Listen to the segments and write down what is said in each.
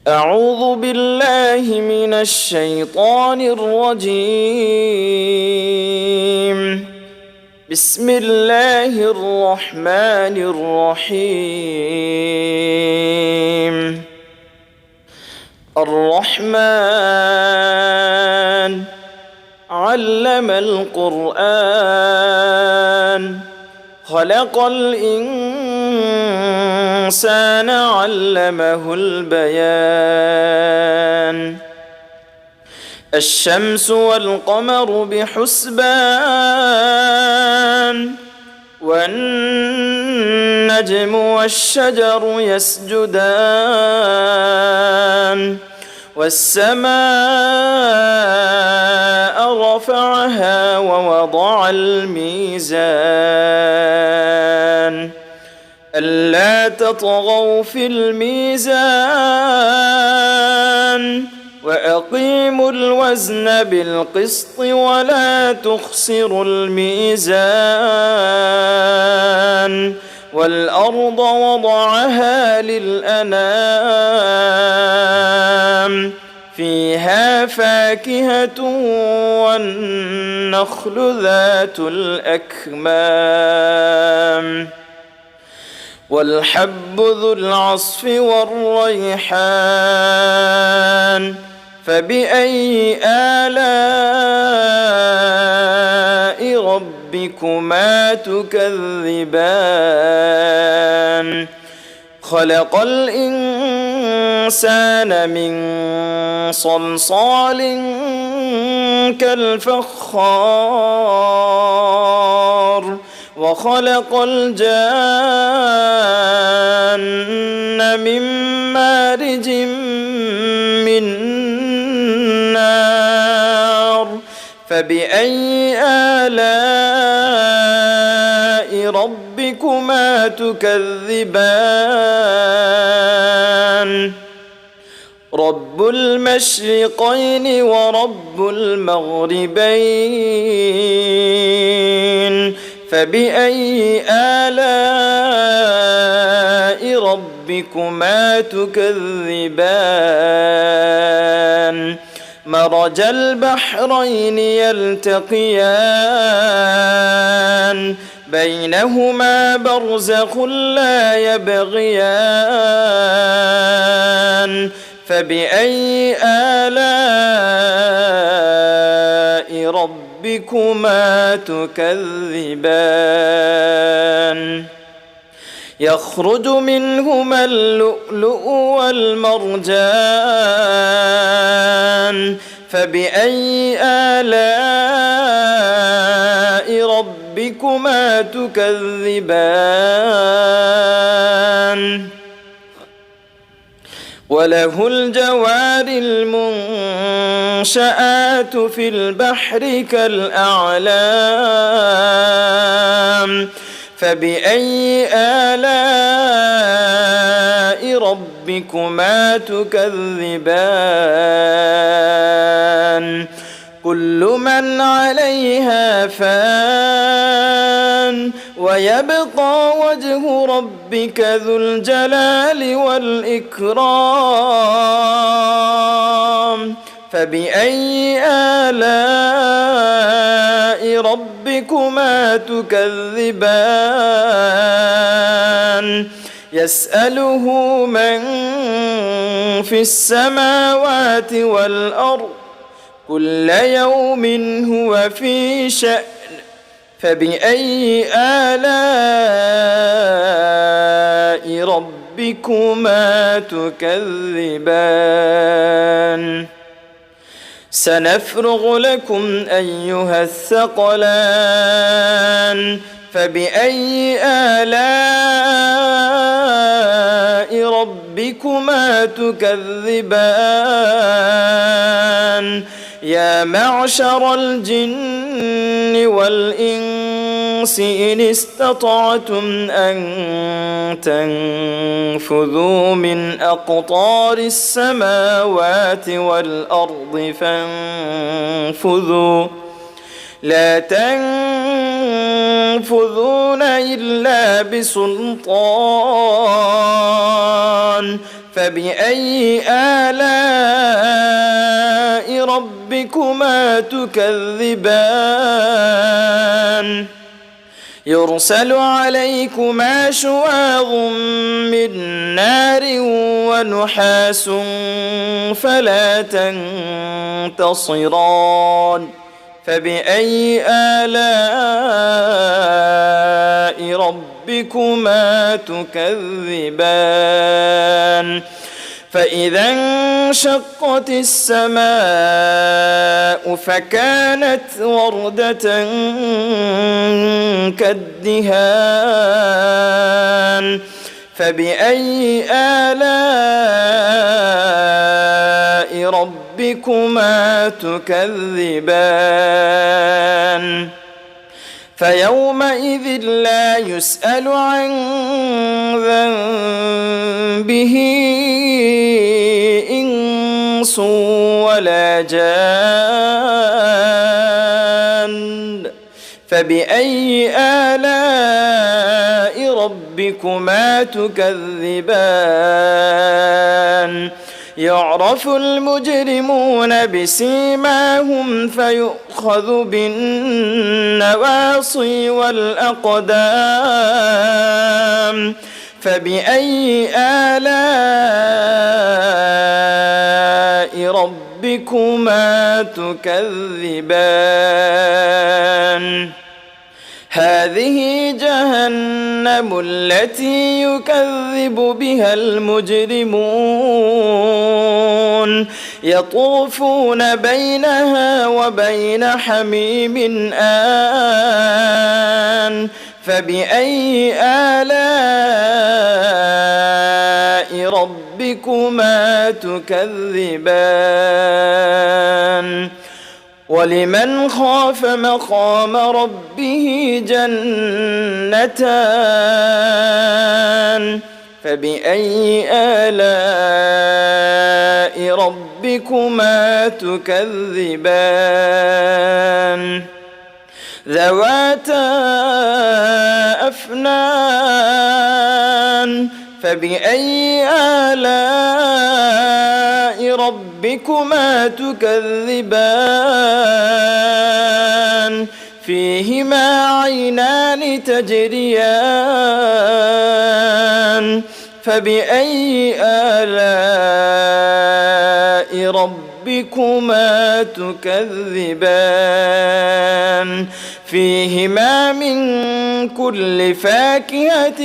أعوذ بالله من الشيطان الرجيم. بسم الله الرحمن الرحيم. الرحمن علم القرآن خلق الإنسان علمه البيان. الشمس والقمر بحسبان والنجم والشجر يسجدان والسماء رفعها ووضع الميزان ألا تطغوا في الميزان وأقيموا الوزن بالقسط ولا تخسروا الميزان والأرض وضعها للأنام فيها فاكهة والنخل ذات الأكمام والحب ذو العصف والريحان فبأي آلاء ربكما تكذبان خلق الإنسان من صلصال كالفخار وخلق الجان من مارج من نار فبأي آلاء ربكما تكذبان رب المشرقين ورب المغربين فبأي آلاء ربكما تكذبان مرج البحرين يلتقيان بينهما برزخ لا يبغيان فبأي آلاء ربكما تكذبان يخرج منهما اللؤلؤ والمرجان فبأي آلاء ربكما تكذبان وله الجوار المنشآت في البحر كالأعلام فبأي آلاء ربكما تكذبان كل من عليها فان ويبقى وجه ربك ذو الجلال والإكرام فبأي آلاء ربكما تكذبان يسأله من في السماوات والأرض كل يوم هو في شأن فبأي آلاء ربكما تكذبان سنفرغ لكم أيها الثقلان فبأي آلاء ربكما تكذبان يا معشر الجن والإنس إن استطعتم أن تنفذوا من أقطار السماوات والأرض فانفذوا لا تنفذون إلا بسلطان فبأي آلاء ربكما تكذبان يرسل عليكما شواظ من نار ونحاس فلا تنتصران فبأي آلاء ربكما تكذبان فإذا انشقت السماء فكانت وردة كالدهان فبأي آلاء ربكما تكذبان فيومئذ لا يسأل عن ذنبه إنس ولا جان فبأي آلاء ربكما تكذبان يعرف المجرمون بسيماهم فيؤخذ بالنواصي والأقدام فبأي آلاء ربكما تكذبان هذه جهنم التي يكذب بها المجرمون يطوفون بينها وبين حميم آن فبأي آلاء ربكما تكذبان ولمن خاف مقام ربه جنتان فبأي آلاء ربكما تكذبان ذواتا أفنان فبأي آلاء ربكما تكذبان فيهما عينان تجريان فبأي آلاء ربكما تكذبان فيهما من كل فاكهة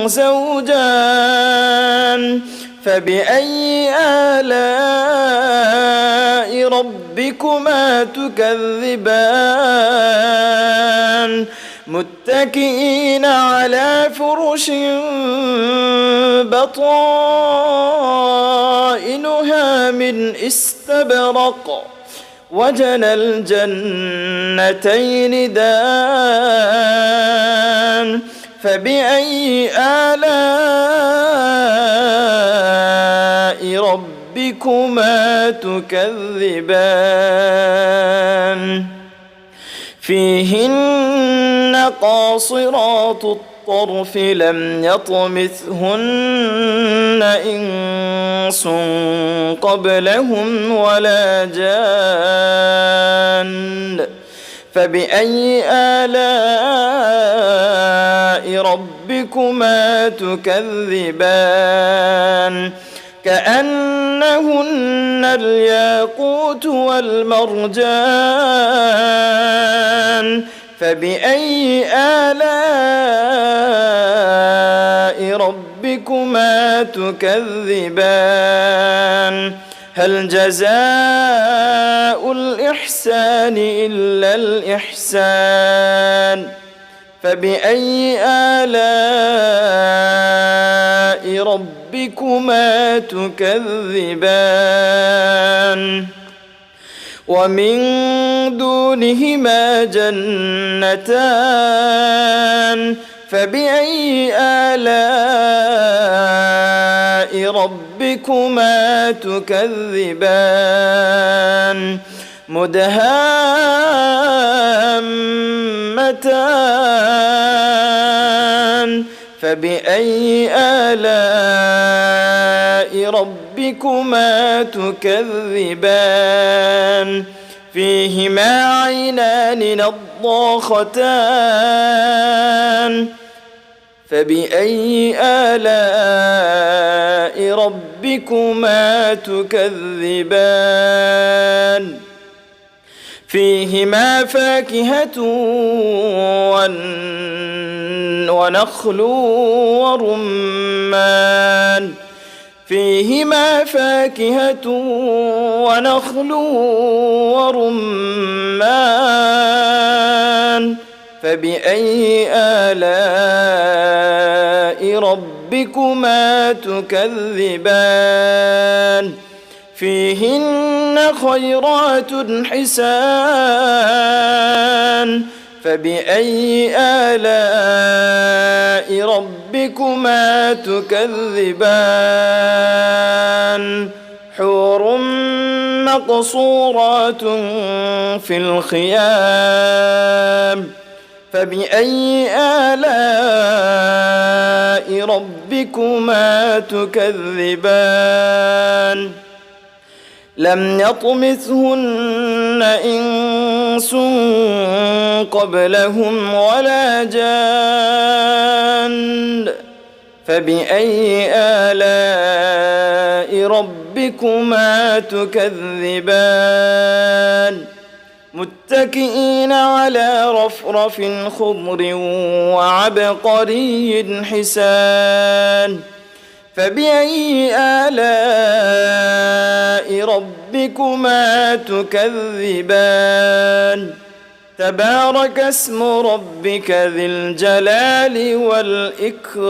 زوجان فبأي آلاء ربكما تكذبان متكئين على فرش بطائنها من استبرق وجنى الجنتين دان فبأي آلاء ربكما تكذبان فيهن قاصرات الطرف لم يطمثهن إنس قبلهم ولا جان فبأي آلاء ربكما تكذبان كأنهن الياقوت والمرجان فبأي آلاء ربكما تكذبان هل جزاء الإحسان إلا الإحسان فبأي آلاء ربكما تكذبان ومن دونهما جنتان فبأي آلاء ربكما تكذبان مدهامتان فبأي آلاء ربكما تكذبان فيهما عينان نضاختان فبأي آلاء ربكما تكذبان فيهما فاكهة ونخل ورمان فيهما فاكهة ونخل ورمان فبأي آلاء ربكما تكذبان فيهن خيرات حسان فبأي آلاء ربكما تكذبان حور مقصورات في الخيام فبأي آلاء ربكما تكذبان لم يطمثهن إنس قبلهم ولا جان فبأي آلاء ربكما تكذبان متكئين على رفرف خضر وعبقري حسان فبأي آلاء ربكما تكذبان تبارك اسم ربك ذي الجلال والإكرام.